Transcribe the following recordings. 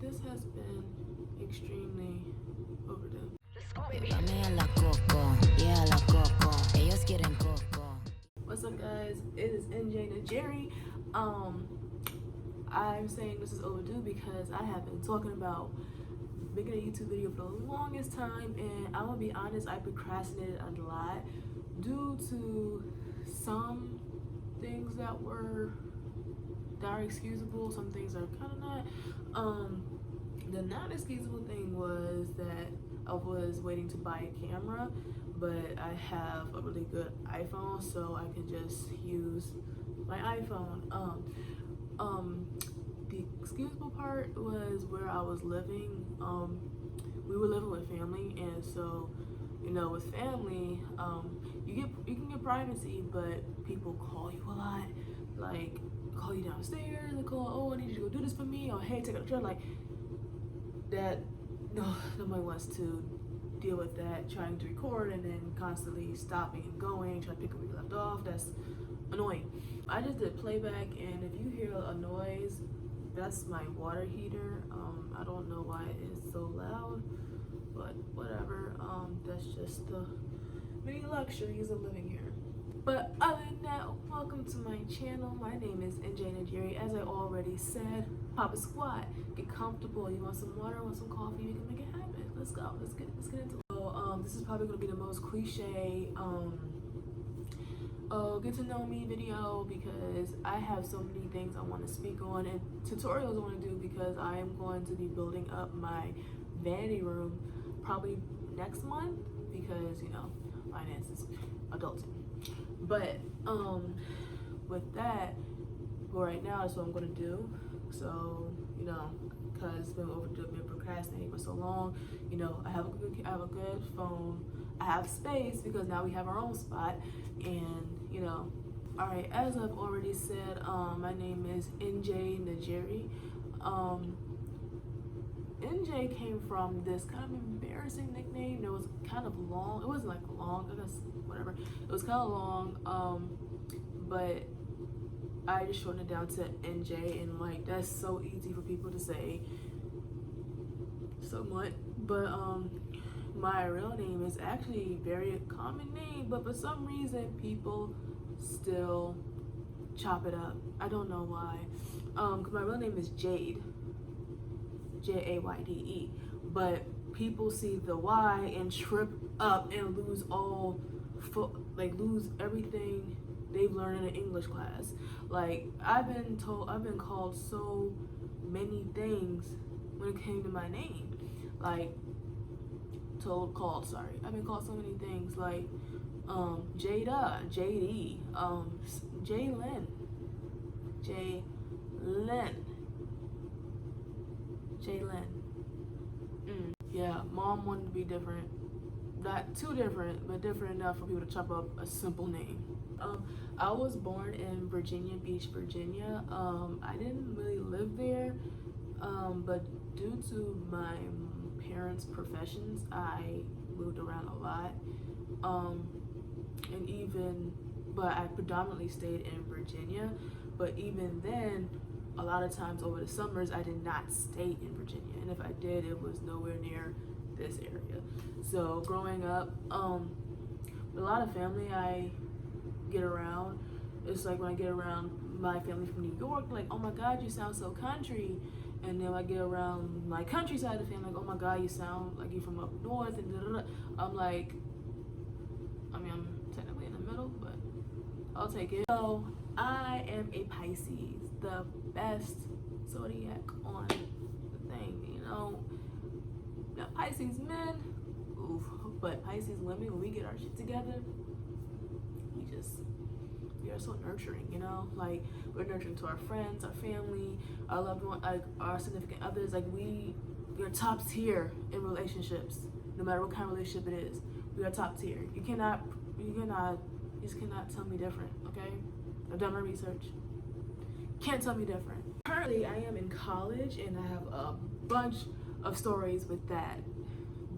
this has been extremely overdue. What's up, guys? It is NJ Najeri. I'm saying this is overdue because I have been talking about making a YouTube video for the longest time, and I'm gonna be honest, I procrastinated a lot due to some things that are excusable, some things are kind of not. The non-excusable thing was that I was waiting to buy a camera, but I have a really good iPhone, so I can just use my iPhone. The excusable part was where I was living. We were living with family, and so, you know, with family, you can get privacy, but people call you a lot, like call you downstairs and call, oh, I need you to go do this for me, or hey, take a picture, like that. No, nobody wants to deal with that, trying to record and then constantly stopping and going, trying to pick up where you left off. That's annoying. I just did playback, and if you hear a noise, that's my water heater. I don't know why it's so loud, but whatever. That's just the many luxuries of living here. But other than that, welcome to my channel. My name is NJ Najeri. As I already said, pop a squat, get comfortable. You want some water, want some coffee, we can make it happen. Let's go. Let's get into it. So this is probably gonna be the most cliche get to know me video, because I have so many things I want to speak on and tutorials I want to do, because I am going to be building up my vanity room probably next month, because, you know, finances, adulting. But with that, for right now, that's what I'm going to do. So, you know, because it's been overdue, I've been procrastinating for so long. You know, I have a good phone. I have space because now we have our own spot, and you know. All right, as I've already said, my name is NJ Najeri. NJ came from this kind of embarrassing nickname. It was kind of long. It wasn't like long, I guess, whatever. It was kind of long, but I just shortened it down to NJ, and like that's so easy for people to say, somewhat. But my real name is actually a very common name, but for some reason people still chop it up. I don't know why. Cause my real name is Jade, Jayde, but people see the Y and trip up and lose lose everything they've learned in an English class. Like I've been called so many things when it came to my name. Like I've been called so many things, like Jada, JD, Jaylyn, Yeah, mom wanted to be different. Not too different, but different enough for people to chop up a simple name. I was born in Virginia Beach, Virginia. I didn't really live there, but due to my parents' professions, I moved around a lot. But I predominantly stayed in Virginia. But even then, a lot of times over the summers, I did not stay in Virginia. And if I did, it was nowhere near this area. So growing up, with a lot of family I get around, it's like when I get around my family from New York, like, oh my God, you sound so country. And then I get around my countryside of the family, like, oh my God, you sound like you're from up north, and da-da-da. I'm like, I mean, I'm technically in the middle, but I'll take it. So I am a Pisces, the best zodiac on the thing, you know. Now Pisces men, oof, but Pisces women, when we get our shit together, we are so nurturing, you know. Like we're nurturing to our friends, our family, our loved one, like our significant others. Like we're top tier in relationships, no matter what kind of relationship it is. We are top tier. You just cannot tell me different, okay? I've done my research. Can't tell me different. Currently, I am in college, and I have a bunch of stories with that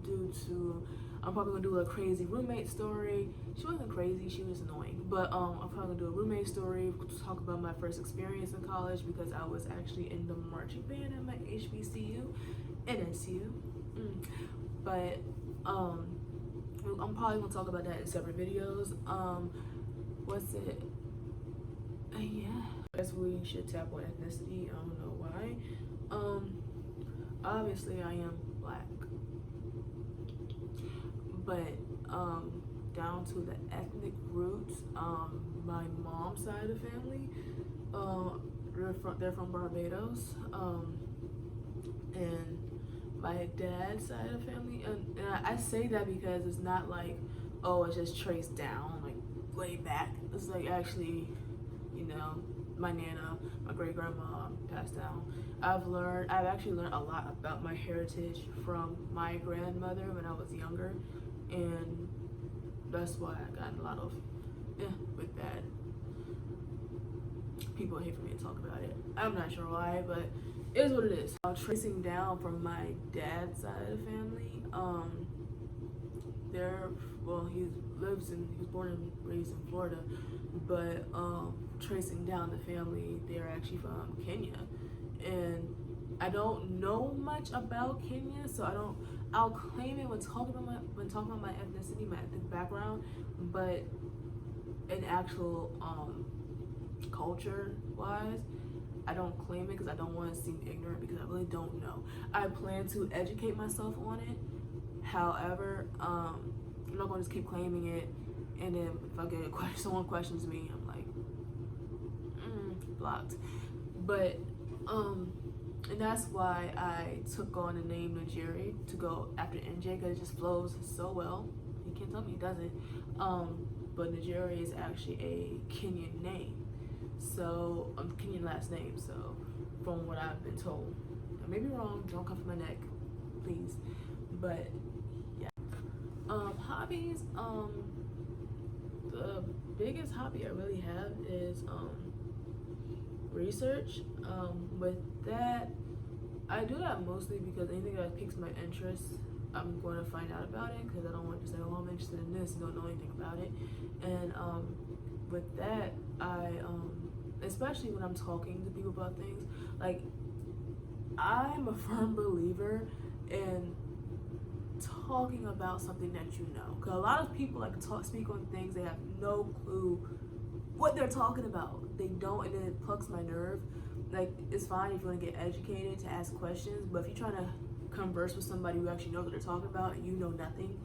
due to, I'm probably gonna do a crazy roommate story. She wasn't crazy, she was annoying. But I'm probably gonna do a roommate story, talk about my first experience in college, because I was actually in the marching band at my HBCU. NSU. But I'm probably gonna talk about that in separate videos. What's it? Yeah, I guess we should tap on ethnicity. I don't know why. Obviously I am black, but down to the ethnic roots, my mom's side of the family, they're from Barbados, and my dad's side of the family, and I say that because it's not like, oh, it's just traced down like way back. It's like actually, you know, my nana, my great grandma passed down. I've actually learned a lot about my heritage from my grandmother when I was younger, and that's why I got a lot of with that. People hate for me to talk about it. I'm not sure why, but it is what it is. Tracing down from my dad's side of the family, he was born and raised in Florida, but tracing down the family, they're actually from Kenya, and I don't know much about Kenya, so I'll claim it when talking about my ethnicity, my ethnic background, but in actual culture wise, I don't claim it because I don't want to seem ignorant, because I really don't know. I plan to educate myself on it. However, I'm not going to just keep claiming it, and then if I get a question, someone questions me, I'm like, blocked. But and that's why I took on the name Nigeria to go after NJ, because it just flows so well. You can't tell me it doesn't. But Nigeria is actually a Kenyan name, so Kenyan last name. So from what I've been told, I may be wrong. Don't come for my neck, please. But yeah, hobbies. The biggest hobby I really have is research. With that, I do that mostly because anything that piques my interest, I'm going to find out about it, because I don't want to say, oh, I'm interested in this and don't know anything about it. And with that, I especially when I'm talking to people about things, like, I'm a firm believer in talking about something that you know, because a lot of people like speak on things they have no clue what they're talking about. They don't, and then it plucks my nerve. Like, it's fine if you want to get educated, to ask questions, but if you're trying to converse with somebody who actually knows what they're talking about and you know nothing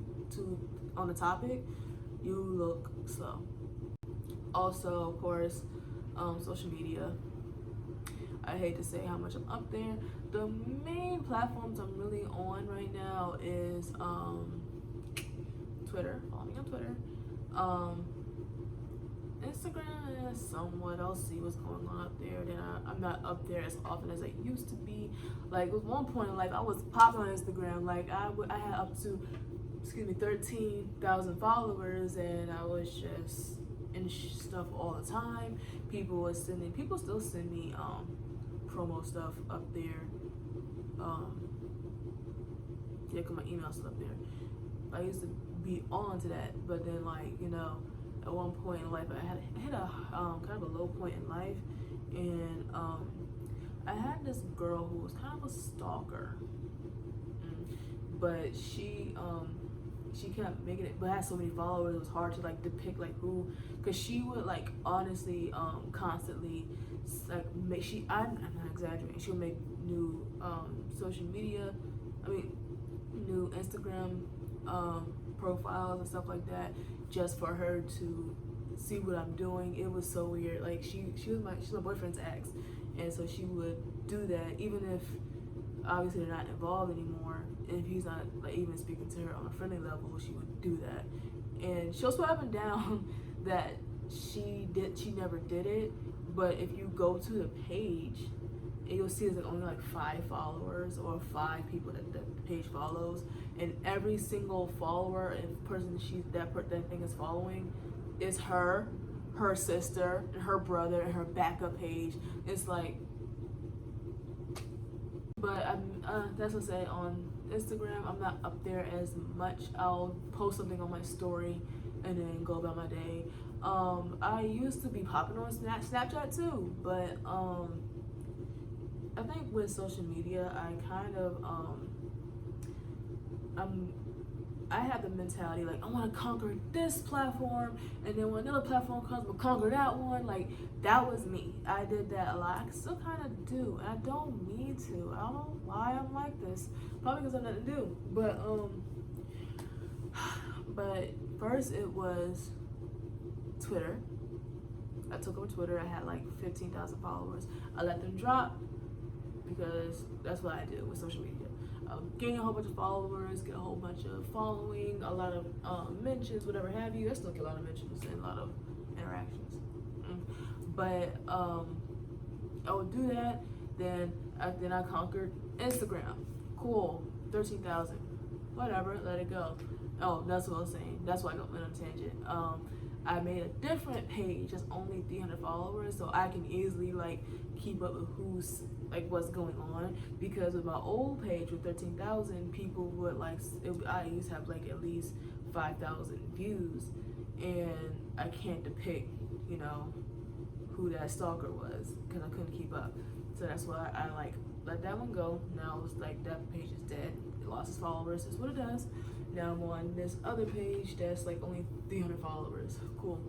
on the topic, you look slow. Also, of course, social media. I hate to say how much I'm up there. The main platforms I'm really on right now is Twitter. Follow me on Twitter. Instagram is somewhat. I'll see what's going on up there. Then I'm not up there as often as I used to be. Like, at one point in life, I was popping on Instagram. Like, I had up to 13,000 followers, and I was just in stuff all the time. People still send me promo stuff up there. Yeah, cause my email's still up there. I used to be on to that, but then, like, you know, at one point in life, I hit a kind of a low point in life, and I had this girl who was kind of a stalker, but she kept making it, but had so many followers, it was hard to like depict like who, because she would like honestly constantly like I'm not exaggerating, she would make new social media, new Instagram profiles and stuff like that, just for her to see what I'm doing. It was so weird. Like, she's my boyfriend's ex, and so she would do that even if obviously they're not involved anymore, and if he's not like even speaking to her on a friendly level, she would do that. And she'll swear up and down that she never did it, but if you go to the page, and you'll see there's like only like 5 followers or 5 people that the page follows, and every single follower and person that thing is following is her sister, and her brother, and her backup page. It's like, but that's what I say, on Instagram, I'm not up there as much. I'll post something on my story and then go about my day. I used to be popping on Snapchat too, but I think with social media, I kind of I have the mentality like I want to conquer this platform, and then when another platform comes, we'll conquer that one. Like that was me. I did that a lot. I still kind of do. And I don't mean to. I don't know why I'm like this. Probably because I have nothing to do. But first it was Twitter. I took over Twitter. I had like 15,000 followers. I let them drop because that's what I do with social media. Gain a whole bunch of followers, get a whole bunch of following, a lot of mentions, whatever have you. I still get a lot of mentions and a lot of interactions. But I would do that. Then I conquered Instagram. Cool, 13,000. Whatever, let it go. Oh, that's what I was saying. That's why I went on a tangent. I made a different page that's only 300 followers, so I can easily like keep up with who's like what's going on. Because with my old page with 13,000, people would like I used to have like at least 5,000 views, and I can't depict, you know, who that stalker was because I couldn't keep up. So that's why I like let that one go. Now it's like that page is dead. It lost its followers. Is what it does. Now I'm on this other page that's like only 300 followers. Cool.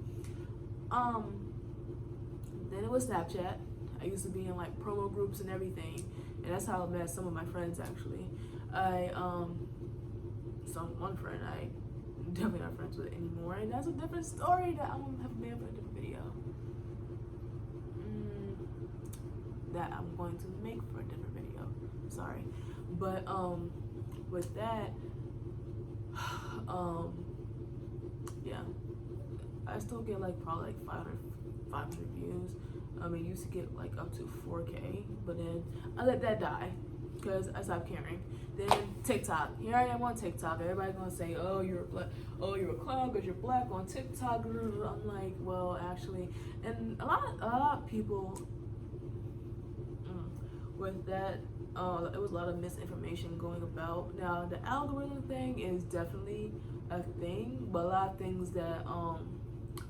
Then it was Snapchat. I used to be in like promo groups and everything, and that's how I met some of my friends actually. One friend I definitely not friends with anymore, and that's a different story that I'm gonna have to make for a different video. That I'm going to make for a different video. Sorry, but with that. Yeah, I still get like probably like 500 views. It used to get like up to 4K, but then I let that die because I stopped caring. Then TikTok, here I am on TikTok. Everybody gonna say, "Oh, you're a clown because you're black on TikTok." I'm like, well, actually, and a lot of people with that. It was a lot of misinformation going about. Now the algorithm thing is definitely a thing, but a lot of things that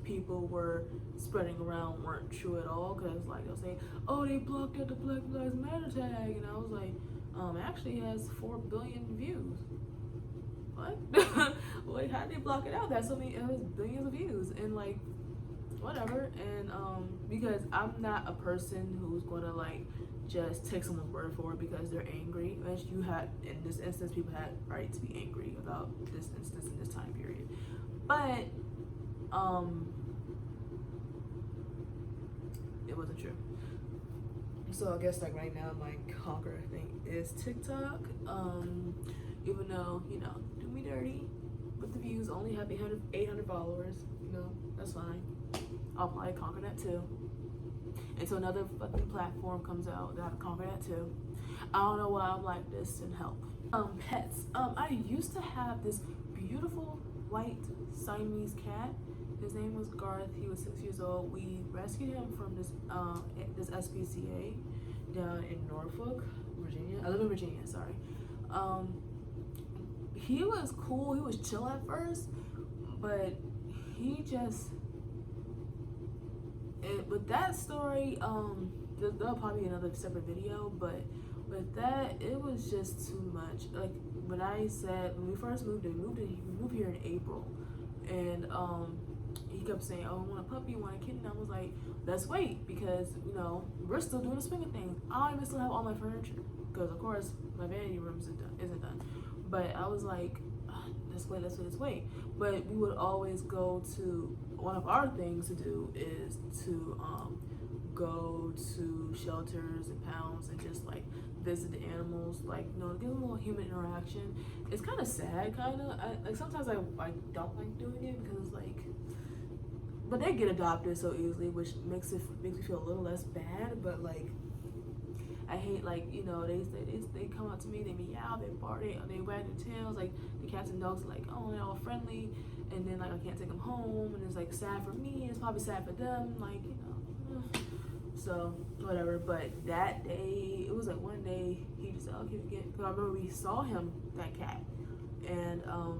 people were spreading around weren't true at all. Cause like they'll say, "Oh, they blocked out the Black Lives Matter tag," and I was like, it actually has 4 billion views. What? Like, how did they block it out? That's so many. It has billions of views, and like, whatever. And because I'm not a person who's gonna like just take someone's word for it because they're angry. As you had in this instance, people had right to be angry about this instance in this time period. But it wasn't true. So I guess like right now my conquer thing is TikTok. Even though, you know, do me dirty with the views, only have 800 followers, you know, that's fine. I'll probably conquer that too. Until another fucking platform comes out, that I have to conquer that too. I don't know why I'm like this, and help. Pets. I used to have this beautiful white Siamese cat. His name was Garth. He was 6 years old. We rescued him from this SPCA down in Norfolk, Virginia. I live in Virginia, sorry. He was cool. He was chill at first, but he just with that story, there'll probably be another separate video, but with that, it was just too much. Like when we first moved in, we moved here in April, and he kept saying, "Oh, I want a puppy, I want a kitten." I was like, "Let's wait," because you know we're still doing the swinger thing. I even still have all my furniture because of course my vanity room isn't done. But I was like, let's wait. But we would always go to, one of our things to do is to go to shelters and pounds and just like visit the animals, like, you know, give them a little human interaction. It's kind of sad, like sometimes I don't like doing it because it's like, but they get adopted so easily, which makes me feel a little less bad. But like, I hate, like, you know, they come up to me, they meow, they bark, they wag their tails, like the cats and dogs are like, oh, they're all friendly, and then like I can't take them home, and it's like sad for me, and it's probably sad for them, like, you know. So whatever. But that day, it was like one day he just said, "Oh, can we get?" Because I remember we saw him, that cat, and I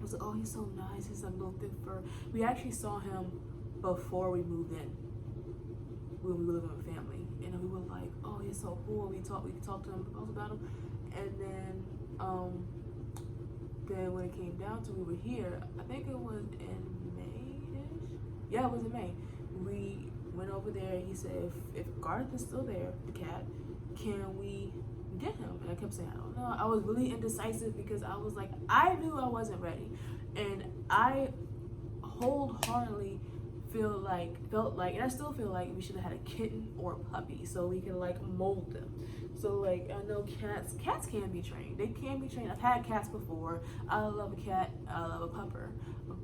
was like, "Oh, he's so nice. He's a little thick fur." We actually saw him before we moved in, when we were living with family, and and we were like, oh, he's so cool. We could talk to him about him, and then when it came down to, we were here. I think it was in May-ish. Yeah, it was in May. We went over there. He said, if Garth is still there, the cat, can we get him? And I kept saying, I don't know. I was really indecisive because I was like, I knew I wasn't ready, and I wholeheartedly felt like, and I still feel like we should have had a kitten or a puppy so we can like mold them. So like, I know cats can be trained. They can be trained. I've had cats before. I love a cat. I love a pupper.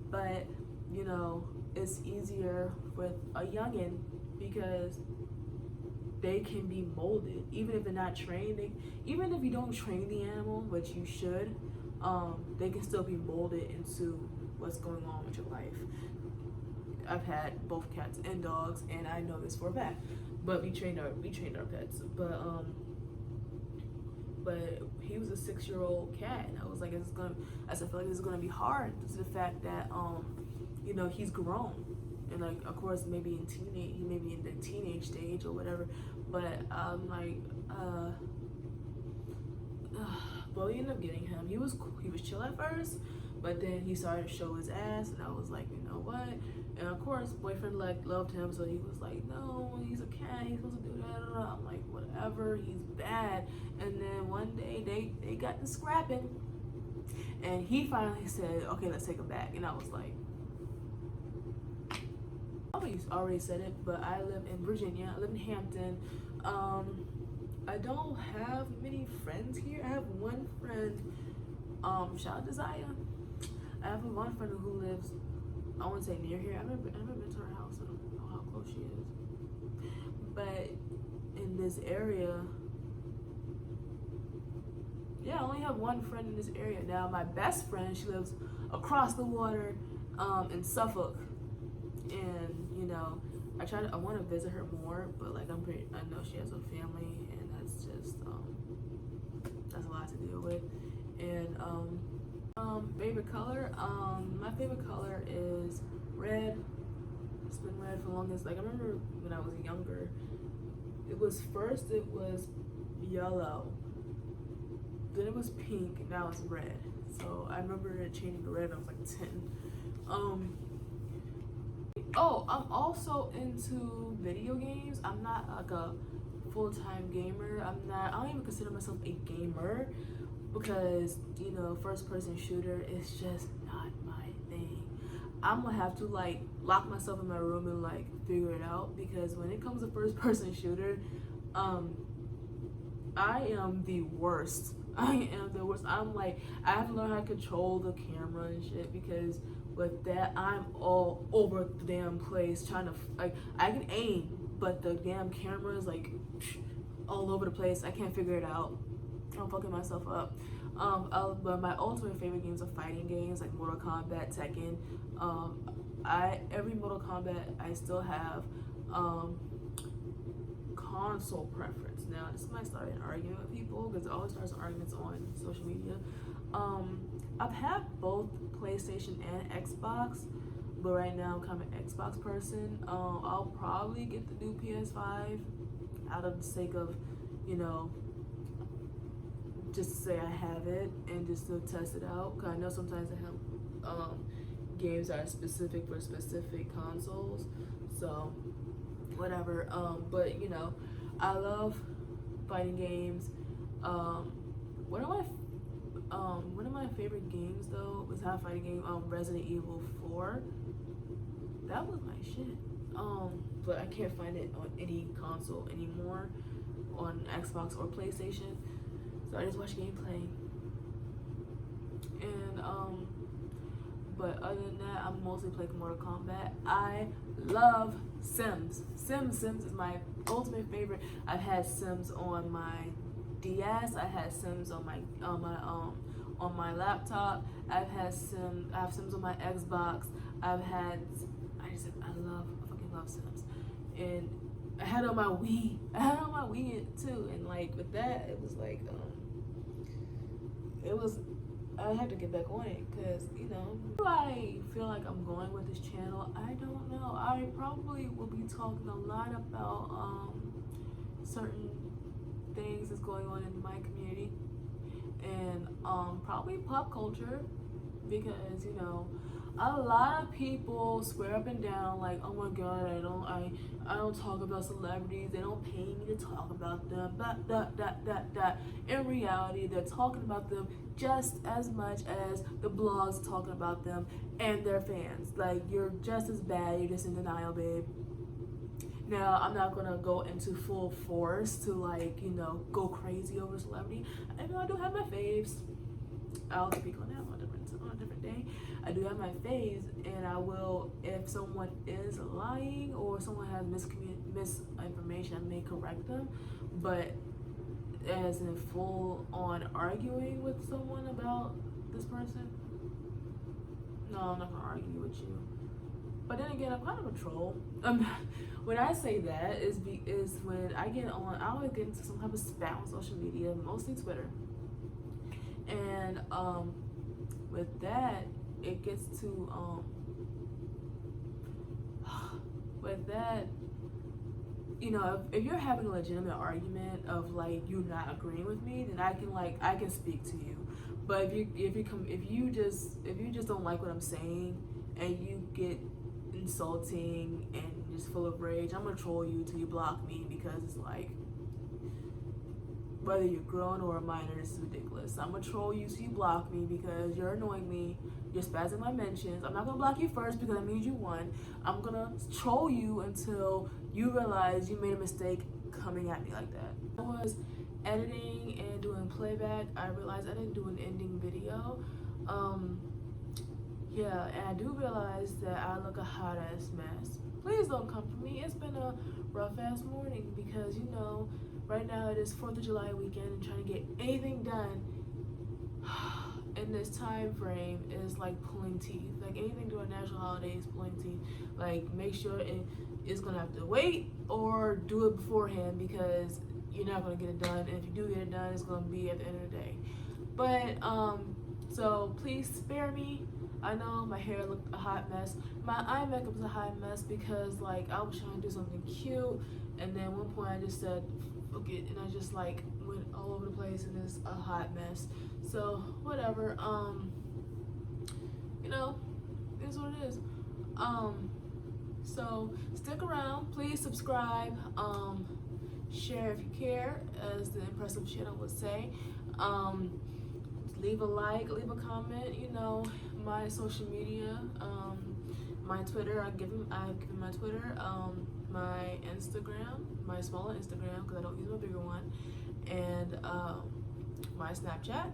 But you know, it's easier with a youngin because they can be molded, even if they're not trained. Even if you don't train the animal, which you should, they can still be molded into what's going on with your life. I've had both cats and dogs, and I know this for a fact. But we trained our pets. But he was a 6-year-old cat, and I was like, I feel like this is gonna be hard due to the fact that you know, he's grown, and like, of course, he may be in the teenage stage or whatever. But I'm like, but we ended up getting him. He was chill at first, but then he started to show his ass, and I was like, you know what? And of course, boyfriend like loved him, so he was like, no, he's a cat, he's supposed to do that. I'm like, whatever, he's bad. And then one day they got to scrapping, and he finally said, okay, let's take him back. And I was like, I already said it, but I live in Virginia. I live in Hampton. I don't have many friends here. I have one friend, shout out to Zaya. I have one friend who lives, I want to say near here. I've never been to her house. I don't know how close she is. But in this area, yeah, I only have one friend in this area. Now, my best friend, she lives across the water in Suffolk. And, you know, I want to visit her more, but like, I know she has a family, and that's just, that's a lot to deal with. And, favorite color, my favorite color is red. It's been red for the longest. Like, I remember when I was younger, it was yellow, then it was pink, now it's red. So I remember it changing to red when I was like 10. Oh, I'm also into video games. I'm not like a full-time gamer. I don't even consider myself a gamer, because, you know, first-person shooter is just not my thing. I'm gonna have to like lock myself in my room and like figure it out, because when it comes to first-person shooter, I am the worst. I'm like, I have to learn how to control the camera and shit, because with that, I'm all over the damn place trying to, like, I can aim, but the damn camera is like all over the place. I can't figure it out. I'm fucking myself up. But my ultimate favorite games are fighting games like Mortal Kombat, Tekken. Every Mortal Kombat, I still have console preference. Now, this might start an argument with people, because it always starts arguments on social media. I've had both PlayStation and Xbox, but right now I'm kind of an Xbox person. I'll probably get the new PS5 out of the sake of, you know, just to say I have it and just to test it out. Cause I know sometimes I have games that are specific for specific consoles, so whatever. But you know, I love fighting games. One of my favorite games though was a fighting game, Resident Evil 4. That was my shit. But I can't find it on any console anymore, on Xbox or PlayStation. So I just watch gameplay. And but other than that, I mostly play Mortal Kombat. I love Sims. Sims is my ultimate favorite. I've had Sims on my DS. I had Sims on my laptop. I have Sims on my Xbox. I fucking love Sims. And I had it on my Wii. Too. And like with that, it was like I had to get back on it, because, you know, do I feel like I'm going with this channel? I don't know. I probably will be talking a lot about certain things that's going on in my community, and probably pop culture, because a lot of people swear up and down like, oh my god, I don't talk about celebrities, they don't pay me to talk about them, that. In reality, they're talking about them just as much as the blogs talking about them and their fans. Like, you're just as bad, you're just in denial, babe. Now, I'm not gonna go into full force to go crazy over celebrity. I know I do have my faves. I'll speak on that on a different day. I do have my faves, and I will, if someone is lying or someone has misinformation, I may correct them. But as in full on arguing with someone about this person, no, I'm not gonna argue with you. But then again, I'm kind of a troll. When I say that is when I always get into some type of spat on social media, mostly Twitter. And with that, it gets to with that, if you're having a legitimate argument of like you not agreeing with me, then I can speak to you. But if you just don't like what I'm saying and you get insulting and just full of rage, I'm gonna troll you till you block me, because it's like, whether you're grown or a minor, this is ridiculous. I'm gonna troll you till you block me because you're annoying me. You're spazzing my mentions. I'm not gonna block you first because that means you won. I'm gonna troll you until you realize you made a mistake coming at me like that. I was editing and doing playback. I realized I didn't do an ending video. Yeah, and I do realize that I look a hot ass mess. Please don't come for me. It's been a rough ass morning because right now it is 4th of July weekend, and trying to get anything done in this time frame is like pulling teeth. Like, anything during national holidays, pulling teeth. Like, make sure it's gonna have to wait or do it beforehand, because you're not gonna get it done. And if you do get it done, it's gonna be at the end of the day. But so please spare me. I know my hair looked a hot mess. My eye makeup was a hot mess because I was trying to do something cute, and then at one point I just said fuck it, and I just went all over the place, and it's a hot mess. So whatever. It is what it is. So stick around, please subscribe, share if you care, as the impressive channel would say. Leave a like, leave a comment. My social media, my Twitter, I've given my Twitter, my Instagram, my smaller Instagram, because I don't use my bigger one, and my Snapchat,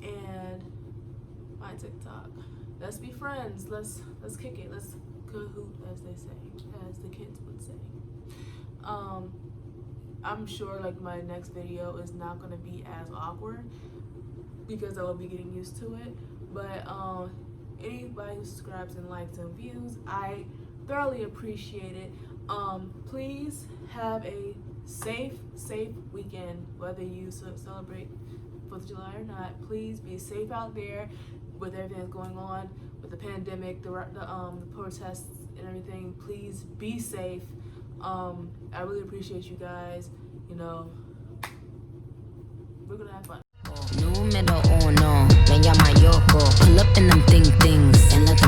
and my TikTok. Let's be friends. Let's kick it. Let's cahoot, as they say, as the kids would say. I'm sure my next video is not gonna be as awkward, because I will be getting used to it. But anybody who subscribes and likes and views, I thoroughly appreciate it. Please have a safe weekend, whether you celebrate 4th of July or not. Please be safe out there with everything that's going on with the pandemic, the protests and everything. Please be safe. I really appreciate you guys. We're gonna have fun. Número 1, me llama Yoko. Pull up in them thing thing.